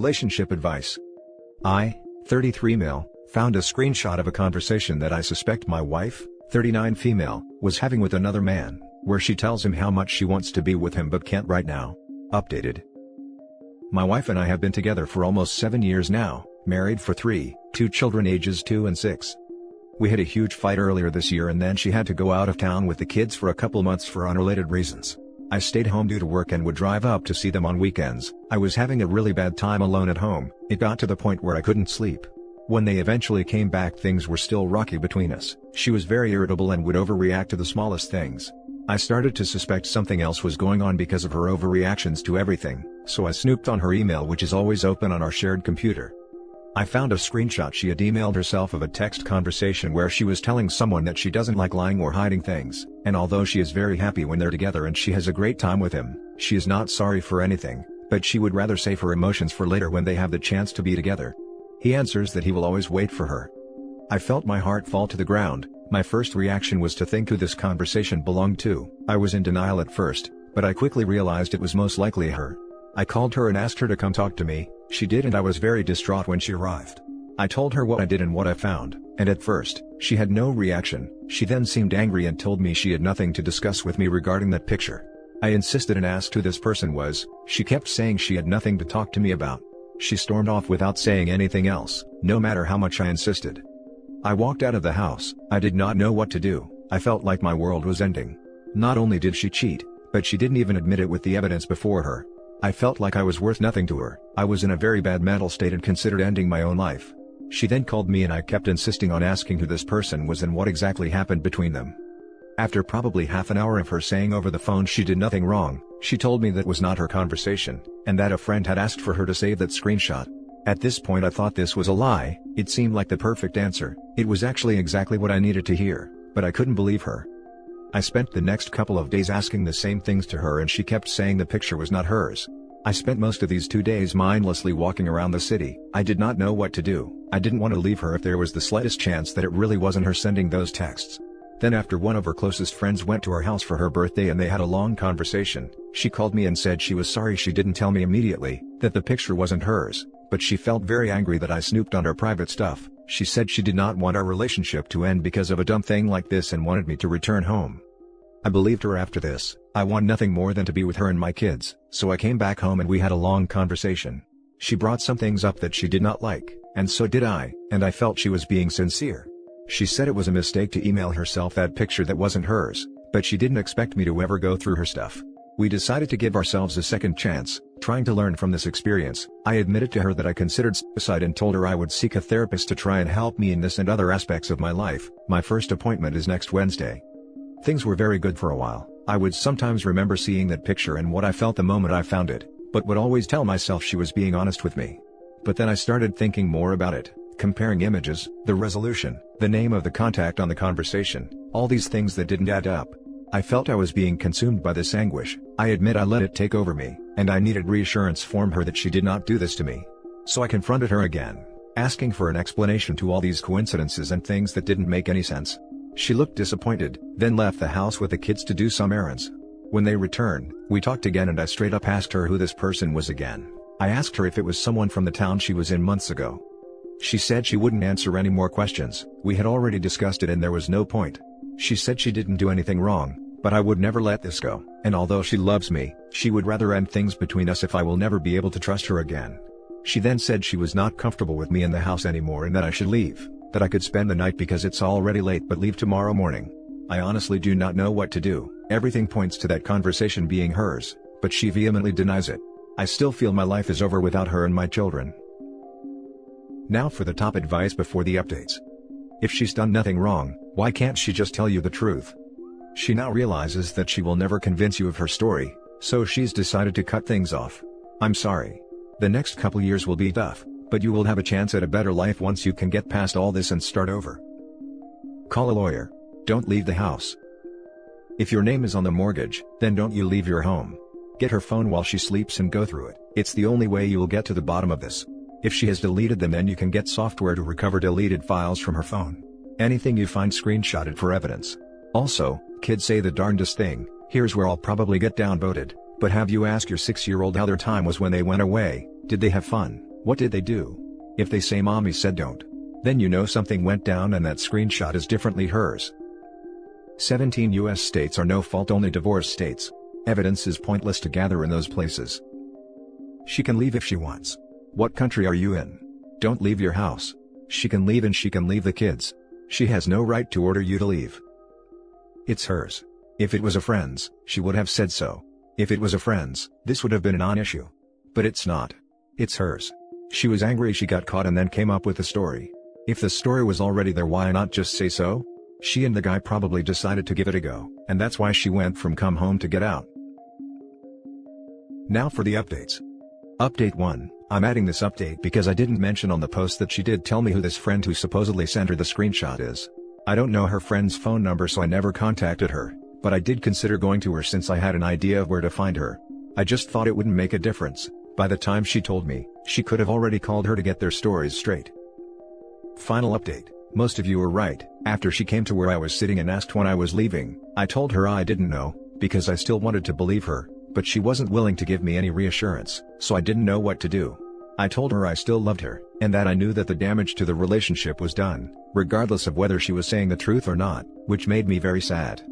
Relationship advice. I, 33 male, found a screenshot of a conversation that I suspect my wife, 39 female, was having with another man, where she tells him how much she wants to be with him but can't right now. Updated. My wife and I have been together for almost 7 years now, married for 2 children ages 2 and 6. We had a huge fight earlier this year and then she had to go out of town with the kids for a couple months for unrelated reasons. I stayed home due to work and would drive up to see them on weekends. I was having a really bad time alone at home. It got to the point where I couldn't sleep. When they eventually came back, things were still rocky between us. She was very irritable and would overreact to the smallest things. I started to suspect something else was going on because of her overreactions to everything, so I snooped on her email, which is always open on our shared computer. I found a screenshot she had emailed herself of a text conversation where she was telling someone that she doesn't like lying or hiding things, and although she is very happy when they're together and she has a great time with him, she is not sorry for anything, but she would rather save her emotions for later when they have the chance to be together. He answers that he will always wait for her. I felt my heart fall to the ground. My first reaction was to think who this conversation belonged to. I was in denial at first, but I quickly realized it was most likely her. I called her and asked her to come talk to me. She did, and I was very distraught when she arrived. I told her what I did and what I found, and at first, she had no reaction. She then seemed angry and told me she had nothing to discuss with me regarding that picture. I insisted and asked who this person was. She kept saying she had nothing to talk to me about. She stormed off without saying anything else, no matter how much I insisted. I walked out of the house. I did not know what to do. I felt like my world was ending. Not only did she cheat, but she didn't even admit it with the evidence before her. I felt like I was worth nothing to her. I was in a very bad mental state and considered ending my own life. She then called me and I kept insisting on asking who this person was and what exactly happened between them. After probably half an hour of her saying over the phone she did nothing wrong, she told me that was not her conversation, and that a friend had asked for her to save that screenshot. At this point I thought this was a lie. It seemed like the perfect answer. It was actually exactly what I needed to hear, but I couldn't believe her. I spent the next couple of days asking the same things to her and she kept saying the picture was not hers. I spent most of these 2 days mindlessly walking around the city. I did not know what to do. I didn't want to leave her if there was the slightest chance that it really wasn't her sending those texts. Then after one of her closest friends went to her house for her birthday and they had a long conversation, she called me and said she was sorry she didn't tell me immediately, that the picture wasn't hers, but she felt very angry that I snooped on her private stuff. She said she did not want our relationship to end because of a dumb thing like this and wanted me to return home. I believed her after this. I want nothing more than to be with her and my kids, so I came back home and we had a long conversation. She brought some things up that she did not like, and so did I, and I felt she was being sincere. She said it was a mistake to email herself that picture that wasn't hers, but she didn't expect me to ever go through her stuff. We decided to give ourselves a second chance, trying to learn from this experience. I admitted to her that I considered suicide and told her I would seek a therapist to try and help me in this and other aspects of my life. My first appointment is next Wednesday. Things were very good for a while. I would sometimes remember seeing that picture and what I felt the moment I found it, but would always tell myself she was being honest with me. But then I started thinking more about it, comparing images, the resolution, the name of the contact on the conversation, all these things that didn't add up. I felt I was being consumed by this anguish. I admit I let it take over me, and I needed reassurance from her that she did not do this to me. So I confronted her again, asking for an explanation to all these coincidences and things that didn't make any sense. She looked disappointed, then left the house with the kids to do some errands. When they returned, we talked again and I straight up asked her who this person was again. I asked her if it was someone from the town she was in months ago. She said she wouldn't answer any more questions. We had already discussed it and there was no point. She said she didn't do anything wrong, but I would never let this go, and although she loves me, she would rather end things between us if I will never be able to trust her again. She then said she was not comfortable with me in the house anymore and that I should leave. That I could spend the night because it's already late but leave tomorrow morning. I honestly do not know what to do. Everything points to that conversation being hers, but she vehemently denies it. I still feel my life is over without her and my children. Now for the top advice before the updates. If she's done nothing wrong, why can't she just tell you the truth? She now realizes that she will never convince you of her story, so she's decided to cut things off. I'm sorry. The next couple years will be tough, but you will have a chance at a better life once you can get past all this and start over. Call a lawyer. Don't leave the house. If your name is on the mortgage, then don't you leave your home. Get her phone while she sleeps and go through it. It's the only way you will get to the bottom of this. If she has deleted them, then you can get software to recover deleted files from her phone. Anything you find, screenshot it for evidence. Also, kids say the darndest thing. Here's where I'll probably get downvoted, but have you asked your 6-year-old how their time was when they went away? Did they have fun? What did they do? If they say mommy said don't, then you know something went down and that screenshot is differently hers. 17 US states are no-fault only divorce states. Evidence is pointless to gather in those places. She can leave if she wants. What country are you in? Don't leave your house. She can leave and she can leave the kids. She has no right to order you to leave. It's hers. If it was a friend's, she would have said so. If it was a friend's, this would have been a non-issue. But it's not. It's hers. She was angry she got caught and then came up with the story. If the story was already there, why not just say so? She and the guy probably decided to give it a go, and that's why she went from come home to get out. Now for the updates. Update 1, I'm adding this update because I didn't mention on the post that she did tell me who this friend who supposedly sent her the screenshot is. I don't know her friend's phone number, so I never contacted her, but I did consider going to her since I had an idea of where to find her. I just thought it wouldn't make a difference. By the time she told me, she could have already called her to get their stories straight. Final update. Most of you were right. After she came to where I was sitting and asked when I was leaving, I told her I didn't know, because I still wanted to believe her, but she wasn't willing to give me any reassurance, so I didn't know what to do. I told her I still loved her, and that I knew that the damage to the relationship was done, regardless of whether she was saying the truth or not, which made me very sad.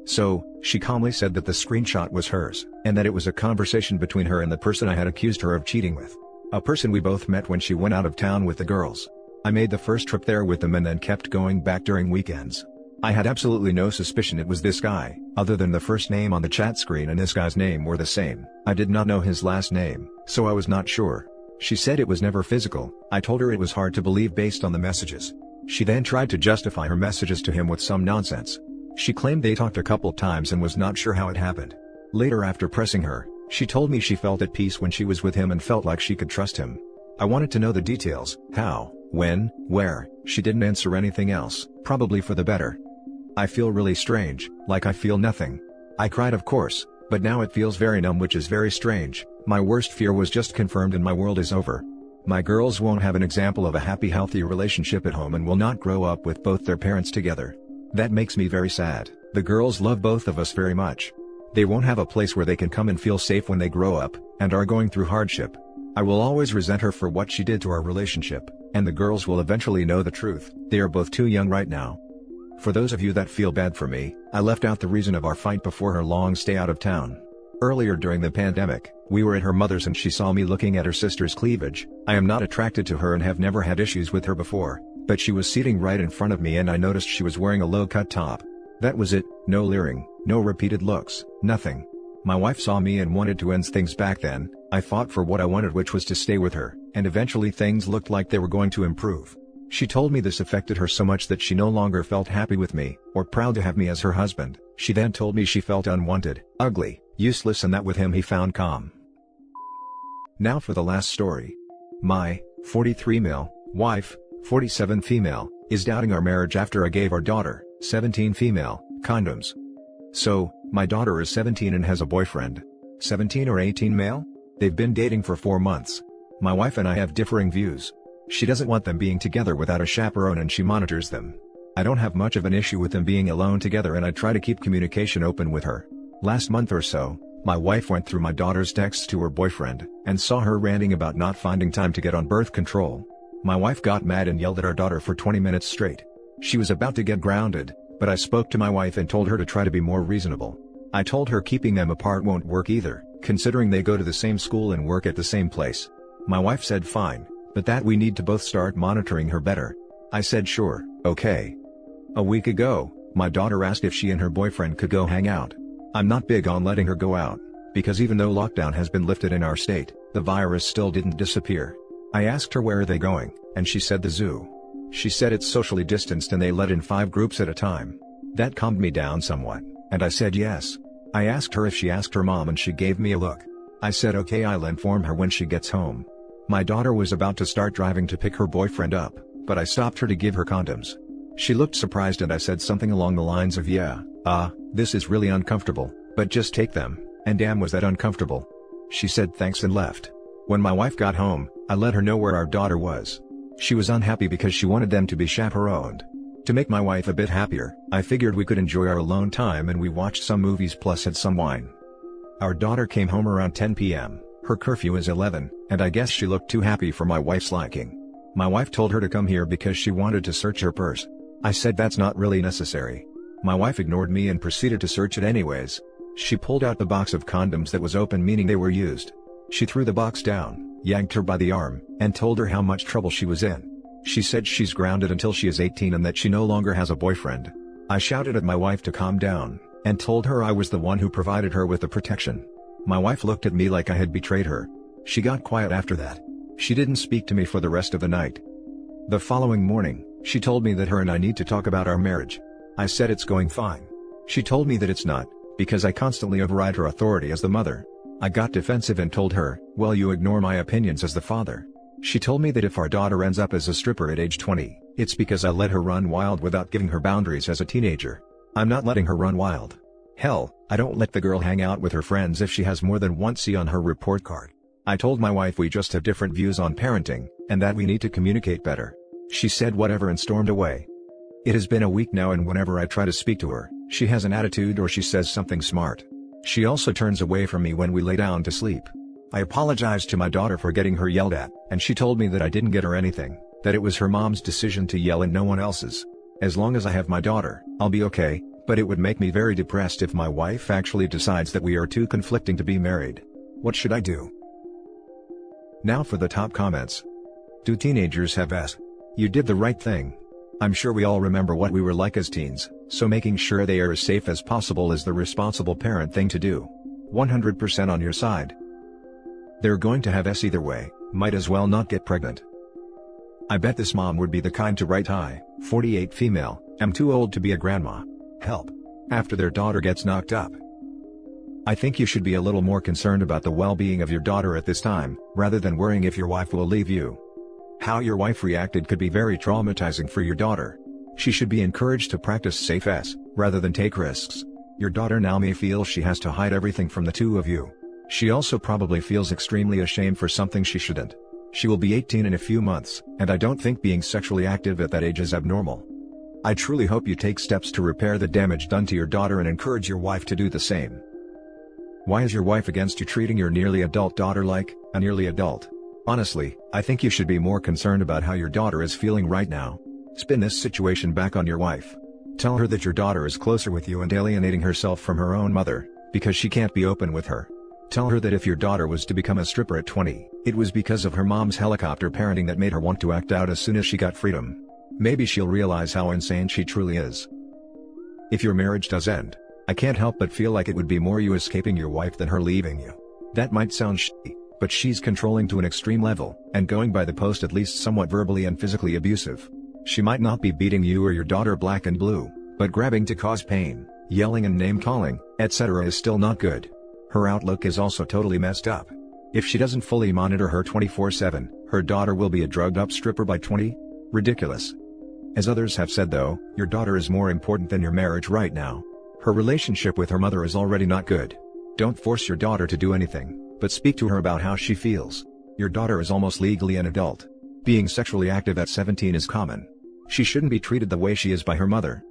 So, she calmly said that the screenshot was hers, and that it was a conversation between her and the person I had accused her of cheating with. A person we both met when she went out of town with the girls. I made the first trip there with them and then kept going back during weekends. I had absolutely no suspicion it was this guy, other than the first name on the chat screen and this guy's name were the same. I did not know his last name, so I was not sure. She said it was never physical. I told her it was hard to believe based on the messages. She then tried to justify her messages to him with some nonsense. She claimed they talked a couple times and was not sure how it happened. Later, after pressing her, she told me she felt at peace when she was with him and felt like she could trust him. I wanted to know the details, how, when, where. She didn't answer anything else, probably for the better. I feel really strange, like I feel nothing. I cried, of course, but now it feels very numb, which is very strange. My worst fear was just confirmed and my world is over. My girls won't have an example of a happy, healthy relationship at home and will not grow up with both their parents together. That makes me very sad. The girls love both of us very much. They won't have a place where they can come and feel safe when they grow up, and are going through hardship. I will always resent her for what she did to our relationship, and the girls will eventually know the truth. They are both too young right now. For those of you that feel bad for me, I left out the reason of our fight before her long stay out of town. Earlier during the pandemic, we were at her mother's and she saw me looking at her sister's cleavage. I am not attracted to her and have never had issues with her before, but she was sitting right in front of me and I noticed she was wearing a low-cut top. That was it, no leering, no repeated looks, nothing. My wife saw me and wanted to end things back then. I fought for what I wanted, which was to stay with her, and eventually things looked like they were going to improve. She told me this affected her so much that she no longer felt happy with me, or proud to have me as her husband. She then told me she felt unwanted, ugly, useless, and that with him he found calm. Now for the last story. My 43 male wife, 47 female, is doubting our marriage after I gave our daughter, 17 female, condoms. So, my daughter is 17 and has a boyfriend. 17 or 18 male? They've been dating for 4 months. My wife and I have differing views. She doesn't want them being together without a chaperone and she monitors them. I don't have much of an issue with them being alone together and I try to keep communication open with her. Last month or so, my wife went through my daughter's texts to her boyfriend, and saw her ranting about not finding time to get on birth control. My wife got mad and yelled at our daughter for 20 minutes straight. She was about to get grounded, but I spoke to my wife and told her to try to be more reasonable. I told her keeping them apart won't work either, considering they go to the same school and work at the same place. My wife said fine, but that we need to both start monitoring her better. I said sure, okay. A week ago, my daughter asked if she and her boyfriend could go hang out. I'm not big on letting her go out, because even though lockdown has been lifted in our state, the virus still didn't disappear. I asked her where are they going, and she said the zoo. She said it's socially distanced and they let in 5 groups at a time. That calmed me down somewhat, and I said yes. I asked her if she asked her mom and she gave me a look. I said okay, I'll inform her when she gets home. My daughter was about to start driving to pick her boyfriend up, but I stopped her to give her condoms. She looked surprised and I said something along the lines of yeah, this is really uncomfortable, but just take them, and damn was that uncomfortable. She said thanks and left. When my wife got home, I let her know where our daughter was. She was unhappy because she wanted them to be chaperoned. To make my wife a bit happier, I figured we could enjoy our alone time and we watched some movies plus had some wine. Our daughter came home around 10 p.m. Her curfew is 11, and I guess she looked too happy for my wife's liking. My wife told her to come here because she wanted to search her purse. I said that's not really necessary. My wife ignored me and proceeded to search it anyways. She pulled out the box of condoms that was open, meaning they were used. She threw the box down, yanked her by the arm, and told her how much trouble she was in. She said she's grounded until she is 18 and that she no longer has a boyfriend. I shouted at my wife to calm down, and told her I was the one who provided her with the protection. My wife looked at me like I had betrayed her. She got quiet after that. She didn't speak to me for the rest of the night. The following morning, she told me that her and I need to talk about our marriage. I said it's going fine. She told me that it's not, because I constantly override her authority as the mother. I got defensive and told her, well, you ignore my opinions as the father. She told me that if our daughter ends up as a stripper at age 20, it's because I let her run wild without giving her boundaries as a teenager. I'm not letting her run wild. Hell, I don't let the girl hang out with her friends if she has more than one C on her report card. I told my wife we just have different views on parenting, and that we need to communicate better. She said whatever and stormed away. It has been a week now, and whenever I try to speak to her, she has an attitude or she says something smart. She also turns away from me when we lay down to sleep. I apologized to my daughter for getting her yelled at, and she told me that I didn't get her anything, that it was her mom's decision to yell and no one else's. As long as I have my daughter, I'll be okay, but it would make me very depressed if my wife actually decides that we are too conflicting to be married. What should I do? Now for the top comments. Do teenagers have S? You did the right thing. I'm sure we all remember what we were like as teens, so making sure they are as safe as possible is the responsible parent thing to do. 100% on your side. They're going to have S either way, might as well not get pregnant. I bet this mom would be the kind to write, "Hi, 48 female, am too old to be a grandma. Help," after their daughter gets knocked up. I think you should be a little more concerned about the well-being of your daughter at this time, rather than worrying if your wife will leave you. How your wife reacted could be very traumatizing for your daughter. She should be encouraged to practice safe S, rather than take risks. Your daughter now may feel she has to hide everything from the two of you. She also probably feels extremely ashamed for something she shouldn't. She will be 18 in a few months, and I don't think being sexually active at that age is abnormal. I truly hope you take steps to repair the damage done to your daughter and encourage your wife to do the same. Why is your wife against you treating your nearly adult daughter like a nearly adult? Honestly, I think you should be more concerned about how your daughter is feeling right now. Spin this situation back on your wife. Tell her that your daughter is closer with you and alienating herself from her own mother, because she can't be open with her. Tell her that if your daughter was to become a stripper at 20, it was because of her mom's helicopter parenting that made her want to act out as soon as she got freedom. Maybe she'll realize how insane she truly is. If your marriage does end, I can't help but feel like it would be more you escaping your wife than her leaving you. That might sound shitty, but she's controlling to an extreme level, and going by the post at least somewhat verbally and physically abusive. She might not be beating you or your daughter black and blue, but grabbing to cause pain, yelling and name-calling, etc. is still not good. Her outlook is also totally messed up. If she doesn't fully monitor her 24/7, her daughter will be a drugged-up stripper by 20? Ridiculous. As others have said though, your daughter is more important than your marriage right now. Her relationship with her mother is already not good. Don't force your daughter to do anything, but speak to her about how she feels. Your daughter is almost legally an adult. Being sexually active at 17 is common. She shouldn't be treated the way she is by her mother.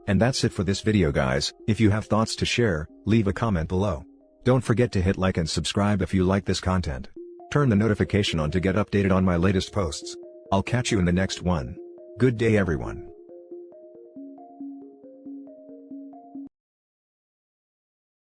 And that's it for this video guys. If you have thoughts to share, leave a comment below. Don't forget to hit like and subscribe if you like this content. Turn the notification on to get updated on my latest posts. I'll catch you in the next one. Good day everyone.